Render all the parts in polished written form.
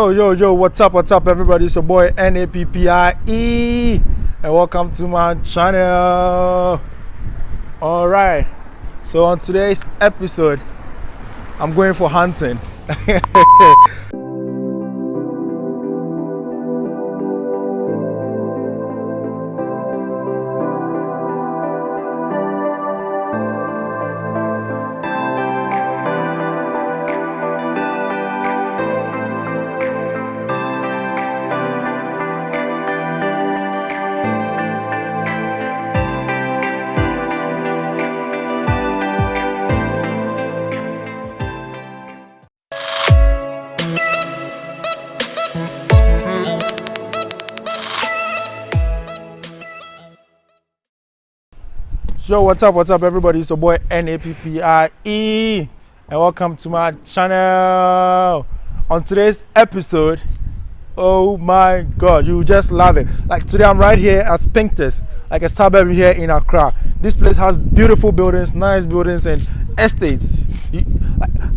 Yo, what's up, everybody? It's your boy Nappie, and welcome to my channel. Alright, so on today's episode, I'm going for hunting. Yo, what's up, everybody? It's your boy Nappie, and welcome to my channel. On today's episode, oh my God, you just love it. Like today, I'm right here at Spintex, like a suburb here in Accra. This place has beautiful buildings, nice buildings, and estates.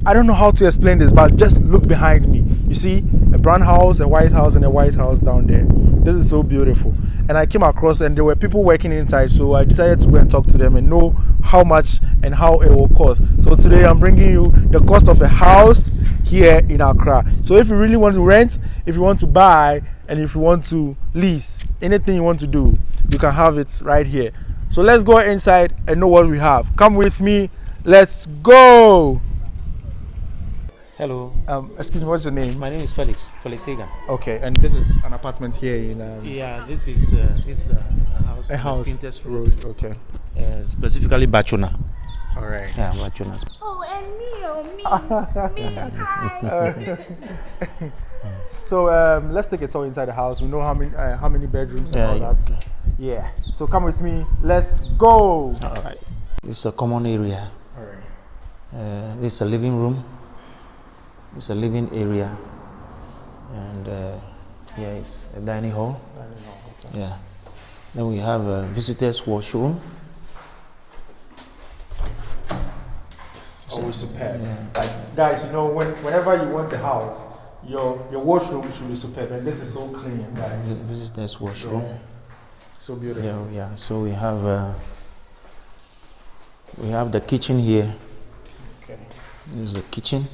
I don't know how to explain this, but just look behind me. You see a brown house, a white house, and a white house down there. This is so beautiful. And I came across, and there were people working inside, so I decided to go and talk to them and know how much and how it will cost. So today I'm bringing you the cost of a house here in Accra. So if you really want to rent, if you want to buy, and if you want to lease, anything you want to do, you can have it right here. So let's go inside and know what we have. Come with me. Let's go. Hello. Excuse me, what's your name? My name is Felix Hagan. Okay, and this is an apartment here in. Yeah, this is a house. A house. Spintex Road. Okay. Specifically Baatsona. All right. Yeah, Baatsona. Oh, and me. Hi. So let's take a tour inside the house. We know how many bedrooms and all that. Yeah. So come with me. Let's go. All right. This is a common area. All right. This is a living room. It's a living area, and here is a dining hall. Okay. Yeah. Then we have a visitors' washroom. Always superb. Yeah. Like guys, you know, whenever you want a house, your washroom should be superb, and this is so clean, guys. Visitors' washroom. Yeah. So beautiful. Yeah. So we have the kitchen here. Okay. This is the kitchen.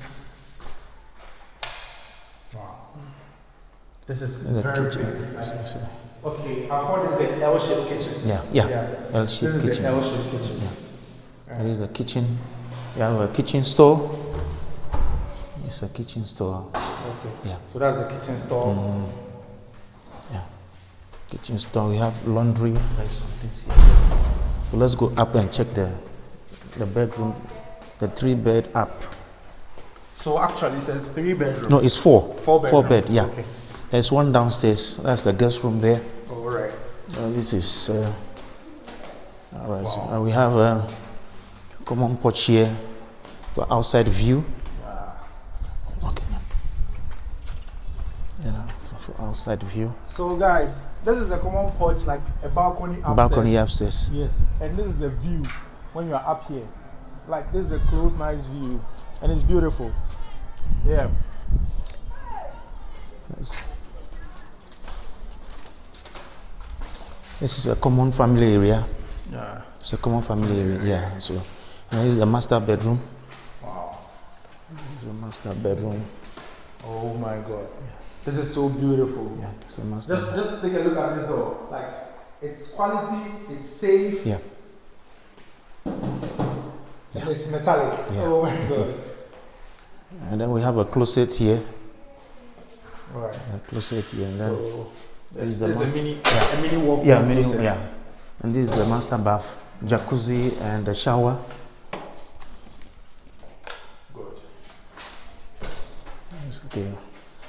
Wow. This is The very kitchen. big. Okay, I call this the L-shaped kitchen. Yeah. L-shaped This is kitchen. the L-shaped kitchen. Yeah. This is the kitchen. We have a kitchen store. It's a kitchen store. Okay. Yeah. So that's the kitchen store. Yeah. Kitchen store. We have laundry. Like some things here. So let's go up and check the bedroom, the 3-bed up. So actually, it's a 3-bedroom. No, it's 4. 4-bedroom. 4-bed. Yeah. Okay. There's one downstairs. That's the guest room there. All right. This is. All right. Wow. So, we have a common porch here for outside view. Okay. Yeah, so for outside view. So guys, this is a common porch, like a balcony upstairs. Balcony upstairs. Yes, and this is the view when you are up here. Like this is a close, nice view, and it's beautiful. Yeah. Yes. This is a common family area. Yeah. It's a common family area. Yeah. So, and this is the master bedroom. Wow. This is the master bedroom. Oh my God. This is so beautiful. Yeah. It's a master. Just take a look at this door. Like it's quality, it's safe. Yeah. And it's metallic. Yeah. Oh my God. And then we have a closet here. Right. A closet here, and then So this is this the is a mini walk-in yeah, mini, closet. yeah. And this is the master bath, jacuzzi, and the shower. Good. Okay.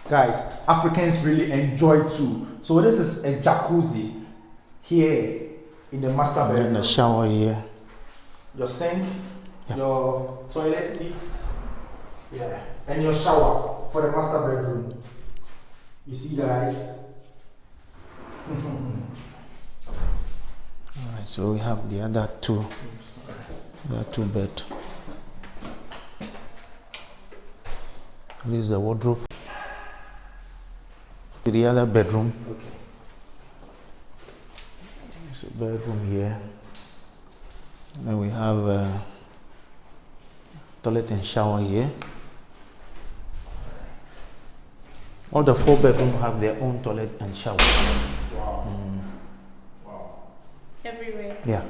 Guys, Africans really enjoy too. So this is a jacuzzi here in the master And bedroom. the shower here. Your sink, Yeah. your toilet seats, yeah, and your shower for the master bedroom. You see, guys. All right. So we have the other two bed. This is the wardrobe. to the other bedroom. Okay. There's a bedroom here. Then we have a toilet and shower here. All the 4 bedrooms have their own toilet and shower. Wow. Everywhere. Yeah,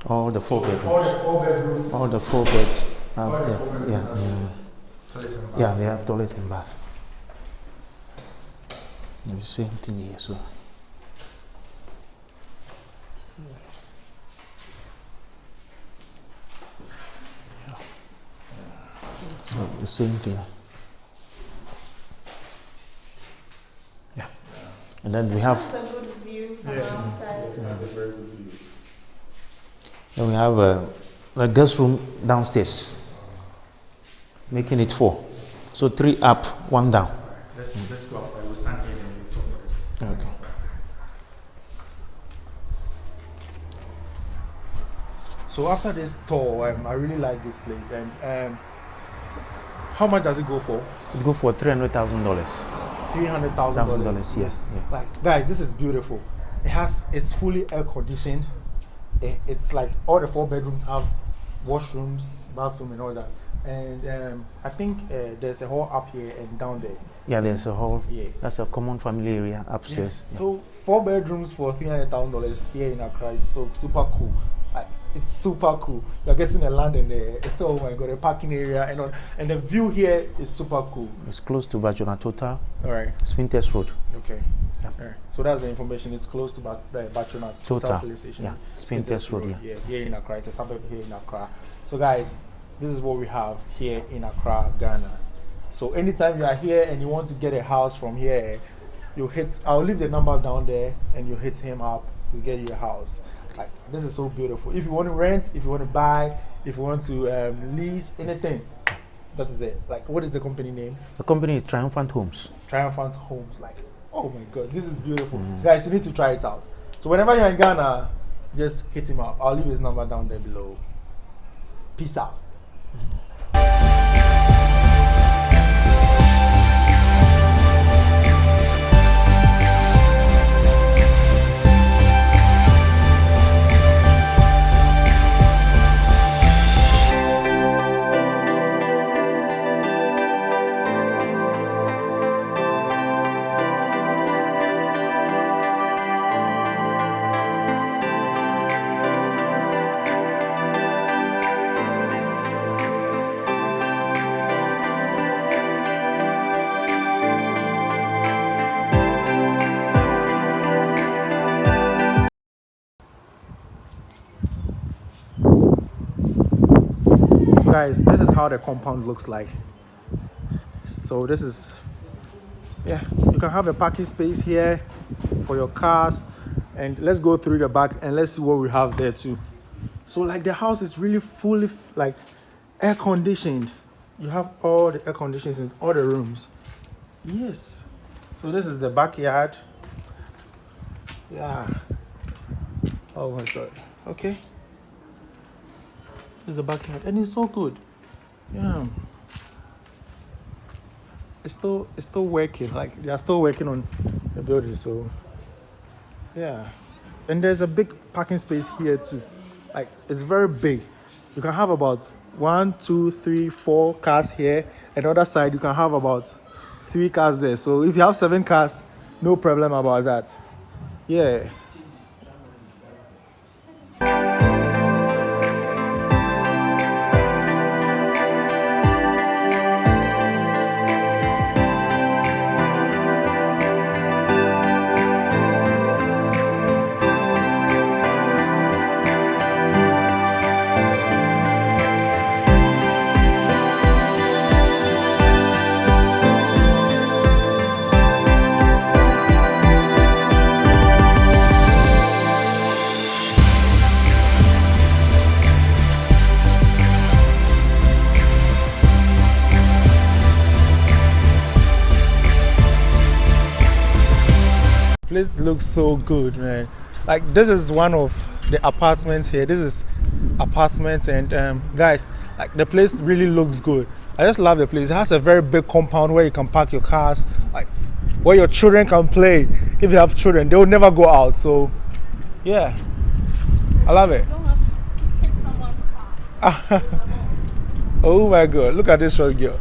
all the 4 bedrooms. All the 4 bedrooms. All the 4 beds have All the their, 4 bedrooms yeah, have toilet and bath. yeah, they have toilet and bath. It's the same thing here, so. Yeah. So the same thing. Yeah. And then we have. That's a good view from Yeah. outside. That's a very good view. Then we have a guest room downstairs, making it 4. So 3 up, 1 down. Let's go upstairs. We'll stand here and we'll talk. Okay. So after this tour, I really like this place. And how much does it go for? It go for $300,000. $300,000. Yes. Yeah. Like, guys, this is beautiful. It's fully air conditioned. It's like all the 4 bedrooms have washrooms, bathroom, and all that. And I think there's a hall up here and down there. Yeah, there's a hall. Yeah. That's a common family area upstairs. Yes. Yeah. So 4 bedrooms for $300,000 here in Accra. It's so super cool. Like, it's super cool. You're getting a land in there. Oh my god, a parking area and all. And the view here is super cool. It's close to Baatsona Total, All right. Spintex Road. Okay. Yeah. All right. So that's the information. It's close to Baatsona Total. Filling Station. Yeah. Spintex Road. Yeah. Here in Accra. It's a suburb here in Accra. So guys, this is what we have here in Accra, Ghana. So anytime you are here and you want to get a house from here, you hit. I'll leave the number down there, and you hit him up. You get you a house. Like, this is so beautiful. If you want to rent, if you want to buy, if you want to lease, anything, that is it. Like, what is the company name? The company is Triumphant Homes. Triumphant Homes. Like, oh my god, this is beautiful. Guys, you need to try it out. So whenever you're in Ghana, just hit him up. I'll leave his number down there below. Peace out. Guys, this is how the compound looks like. So this is, yeah, you can have a parking space here for your cars, and let's go through the back and let's see what we have there too. So like, the house is really fully like air conditioned. You have all the air conditions in all the rooms. Yes. So this is the backyard. Yeah. Oh my god. Okay. This is the backyard, and it's so good. Yeah. It's still working. Like, they are still working on the building. So yeah. And there's a big parking space here too. Like, it's very big. You can have about 1, 2, 3, 4 cars here. And the other side, you can have about 3 cars there. So if you have 7 cars, no problem about that. Yeah. Place looks so good, man. Like, this is one of the apartments here. This is apartments, and guys, like, the place really looks good. I just love the place. It has a very big compound where you can park your cars. Like, where your children can play. If you have children, they will never go out. So, yeah, I love it. You don't have to hit someone's car. Oh my God! Look at this short girl.